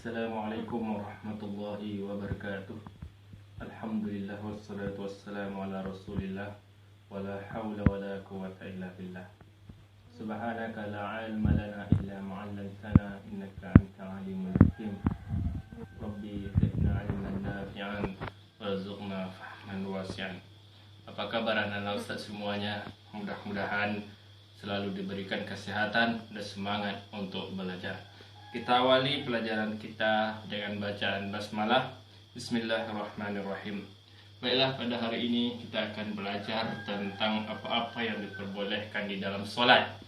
Assalamualaikum warahmatullahi wabarakatuh. Alhamdulillah wassalatu wassalamu ala rasulillah. Wala hawla wala quwata illa billah. Subhanaka la ilma lana illa ma'allamtana innaka antal alimul hakim. Rabbi zidna ilman nafi'an warzuqna fahman wasi'an. Apa kabar anak-anak Ustaz semuanya? Mudah-mudahan selalu diberikan kesehatan dan semangat untuk belajar. Kita awali pelajaran kita dengan bacaan basmalah. Bismillahirrahmanirrahim. Baiklah, pada hari ini kita akan belajar tentang apa-apa yang diperbolehkan di dalam sholat.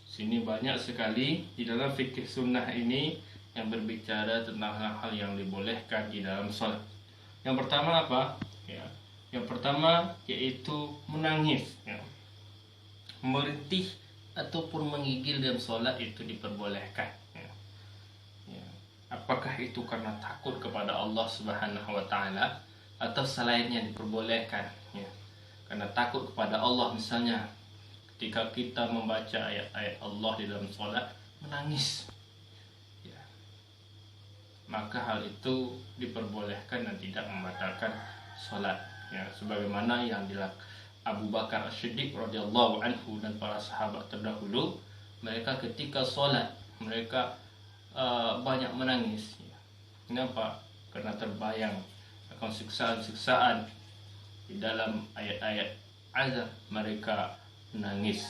Sini banyak sekali di dalam fikih sunnah ini yang berbicara tentang hal-hal yang dibolehkan di dalam sholat. Yang pertama apa? Yang pertama yaitu menangis, merintih ataupun menggigil dalam sholat itu diperbolehkan. Apakah itu karena takut kepada Allah Subhanahu wa Ta'ala atau selainnya diperbolehkan? Karena takut kepada Allah, misalnya ketika kita membaca ayat-ayat Allah di dalam sholat menangis, maka hal itu diperbolehkan dan tidak membatalkan sholat. Sebagaimana yang dilakukan Abu Bakar As-Siddiq radhiyallahu anhu dan para sahabat terdahulu, mereka ketika sholat mereka banyak menangis. Kenapa? Karena terbayang akan siksaan-siksaan di dalam ayat-ayat azab, mereka menangis.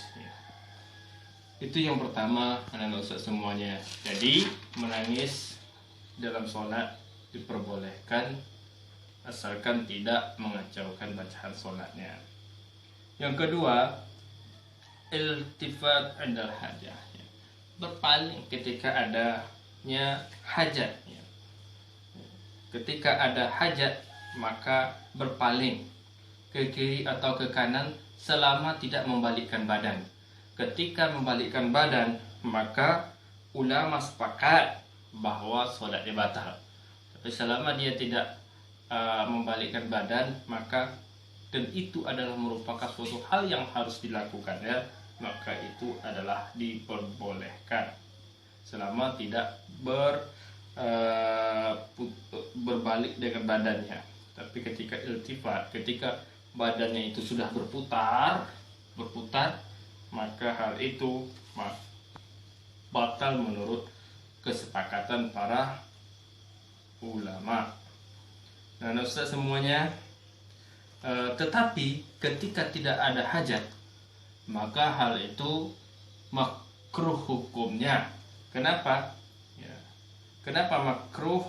Itu yang pertama, anak-anak Ustaz semuanya. Jadi menangis dalam sholat diperbolehkan asalkan tidak mengacaukan bacaan sholatnya. Yang kedua, iltifat indal hajah, berpaling ketika adanya hajat. Ketika ada hajat maka berpaling ke kiri atau ke kanan selama tidak membalikkan badan. Ketika membalikkan badan maka ulama sepakat bahwa sholatnya batal. Tapi selama dia tidak membalikkan badan, maka dan itu adalah merupakan suatu hal yang harus dilakukan, maka itu adalah diperbolehkan selama tidak berbalik dengan badannya. Tapi ketika iltifat, ketika badannya itu sudah berputar, maka hal itu batal menurut kesepakatan para ulama. Nah, Ustaz semuanya, tetapi ketika tidak ada hajat maka hal itu makruh hukumnya. Kenapa? Kenapa makruh?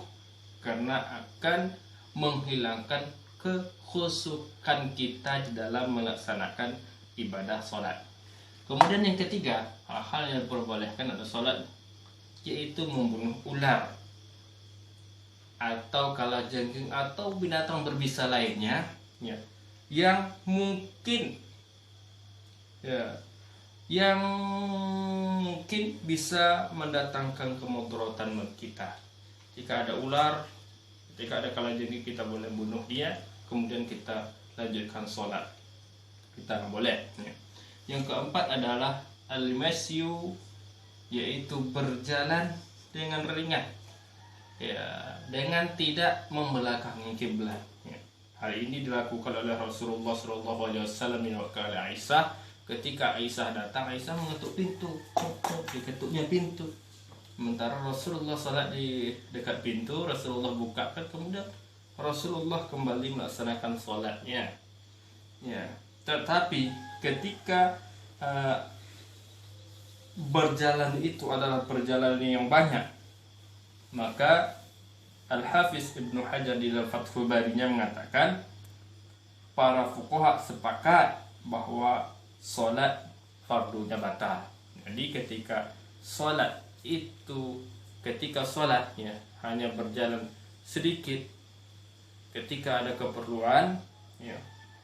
Karena akan menghilangkan kekhusyukan kita di dalam melaksanakan ibadah sholat. Kemudian yang ketiga, hal-hal yang diperbolehkan adalah sholat, yaitu membunuh ular atau kalajengking atau binatang berbisa lainnya, yang mungkin bisa mendatangkan kemudaratan kita. Jika ada ular, ketika ada kalajengking, kita boleh bunuh dia, kemudian kita lanjutkan sholat, kita nggak boleh. Yang keempat adalah al-masyu, yaitu berjalan dengan ringan, dengan tidak membelakangi kiblat. Hal ini dilakukan oleh Rasulullah SAW oleh Aisyah. Ketika Aisyah datang, Aisyah mengetuk pintu, diketuknya pintu. Sementara Rasulullah salat di dekat pintu, Rasulullah bukakan, kemudian Rasulullah kembali melaksanakan salatnya. Tetapi ketika berjalan itu adalah perjalanan yang banyak, maka Al-Hafiz Ibnu Hajar di dalam Fathul Barinya mengatakan para fuqaha sepakat bahwa solat fardunya batal. Jadi ketika solat hanya berjalan sedikit, ketika ada keperluan,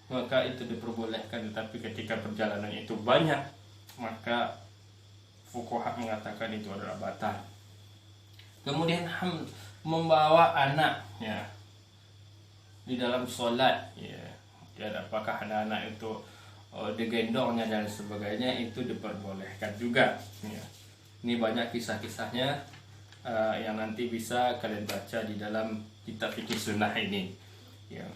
maka itu diperbolehkan. Tetapi ketika perjalanan itu banyak, maka fuqaha mengatakan itu adalah batal. Kemudian membawa anak di dalam sholat, dan apakah anak-anak itu digendongnya dan sebagainya, itu diperbolehkan juga. Ini banyak kisah-kisahnya yang nanti bisa kalian baca di dalam kitab fikih sunnah ini. Ya.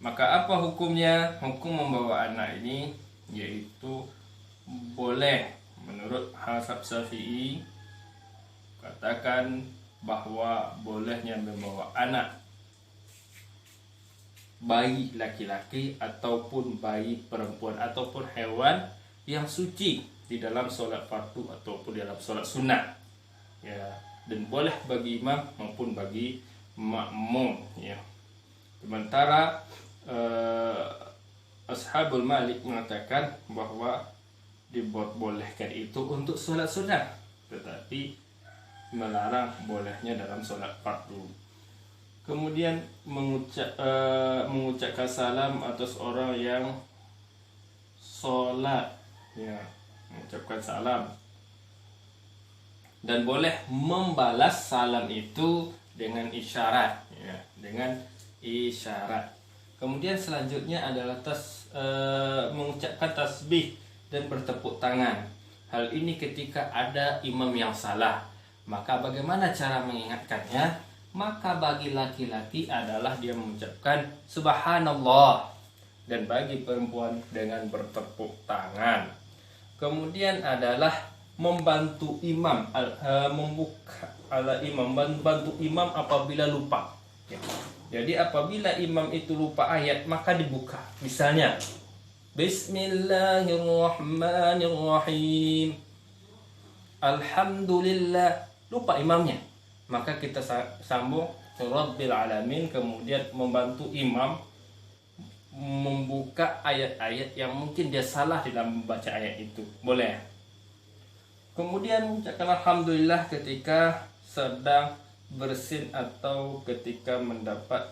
Maka apa hukumnya? Hukum membawa anak ini yaitu boleh menurut mazhab Syafi'i, katakan bahwa bolehnya membawa anak bayi laki-laki ataupun bayi perempuan ataupun hewan yang suci di dalam sholat fardu ataupun dalam sholat sunnah, ya, dan boleh bagi imam maupun bagi makmum, ya. Sementara Ashabul Malik mengatakan bahwa dibolehkan itu untuk sholat sunnah, tetapi melarang bolehnya dalam sholat fardu. Kemudian mengucapkan salam atas orang yang sholat, ya, mengucapkan salam, dan boleh membalas salam itu dengan isyarat, ya, dengan isyarat. Kemudian selanjutnya adalah mengucapkan tasbih dan bertepuk tangan. Hal ini ketika ada imam yang salah. Maka bagaimana cara mengingatkannya? Maka bagi laki-laki adalah dia mengucapkan subhanallah, dan bagi perempuan dengan bertepuk tangan. Kemudian adalah membantu imam, membantu imam apabila lupa. Jadi apabila imam itu lupa ayat, maka dibuka. Misalnya Bismillahirrahmanirrahim, Alhamdulillah, lupa imamnya, maka kita sambung Rabbil Alamin, kemudian membantu imam membuka ayat-ayat yang mungkin dia salah dalam membaca ayat itu, boleh. Kemudian mengucapkan Alhamdulillah ketika sedang bersin atau ketika mendapat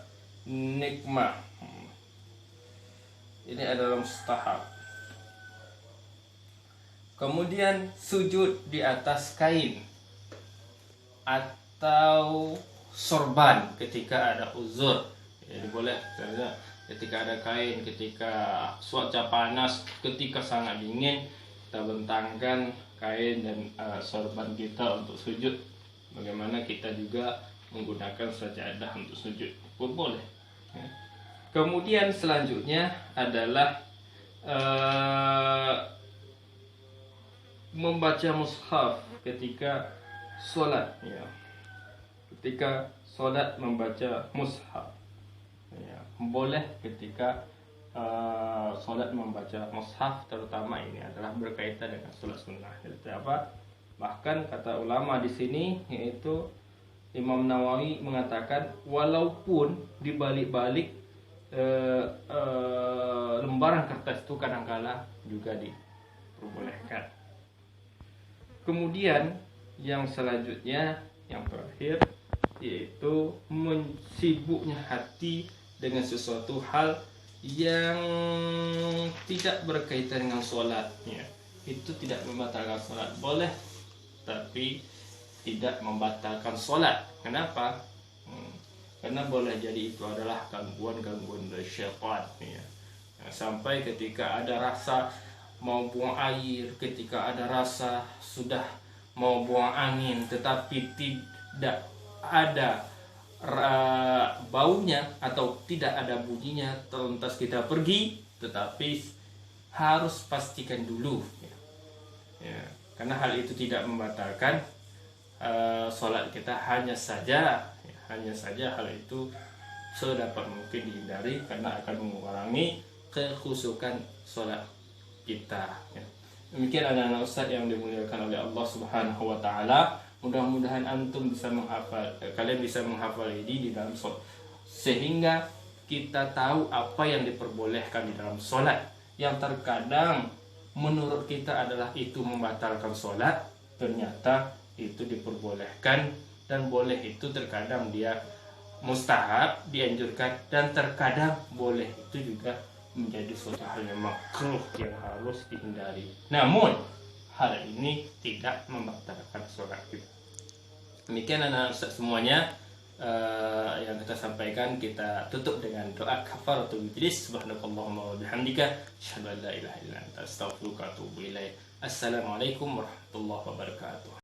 nikmah. Ini adalah mustahab. Kemudian sujud di atas kain atau sorban ketika ada uzur. Jadi boleh ketika ada kain, ketika cuaca panas, ketika sangat dingin, kita bentangkan kain dan sorban kita untuk sujud. Bagaimana kita juga menggunakan sajadah untuk sujud pun boleh. Kemudian selanjutnya adalah membaca mushaf ketika sholat, ya. Ketika sholat membaca mushaf, ya. Boleh ketika sholat membaca mushaf, terutama ini adalah berkaitan dengan sholat sunnah. Jadi apa? Bahkan kata ulama di sini, yaitu Imam Nawawi mengatakan walaupun dibalik-balik lembaran kertas itu kadang-kala juga diperbolehkan. Kemudian yang selanjutnya, yang terakhir, yaitu sibuknya hati dengan sesuatu hal yang tidak berkaitan dengan sholatnya. Itu tidak membatalkan sholat, boleh, tapi tidak membatalkan sholat. Kenapa? Karena boleh jadi itu adalah gangguan-gangguan dari syaitan, ya. Sampai ketika ada rasa mau buang air, ketika ada rasa sudah mau buang angin, tetapi tidak ada baunya atau tidak ada bunyinya, lantas kita pergi, tetapi harus pastikan dulu, ya. Karena hal itu tidak membatalkan sholat kita, hanya saja hal itu sedapat mungkin dihindari karena akan mengurangi kekhusyukan sholat kita, ya. Demikian anak-anak Ustaz yang dimuliakan oleh Allah Subhanahu wa taala. Mudah-mudahan antum bisa menghafal, kalian bisa menghafal ini di dalam sholat, sehingga kita tahu apa yang diperbolehkan di dalam sholat, yang terkadang menurut kita adalah itu membatalkan sholat, ternyata itu diperbolehkan, dan boleh itu terkadang dia mustahab, dianjurkan, dan terkadang boleh itu juga menjadi suatu hal yang makruh yang harus dihindari. Namun hal ini tidak membatalkan sholat kita. Demikian anak Ustaz semuanya yang kita sampaikan. Kita tutup dengan doa kafaratul majlis. Subhanakallahumma wa bihamdika asyhadu an la ilaha illa anta astaghfiruka wa atubu ilaik. Assalamualaikum warahmatullahi wabarakatuh.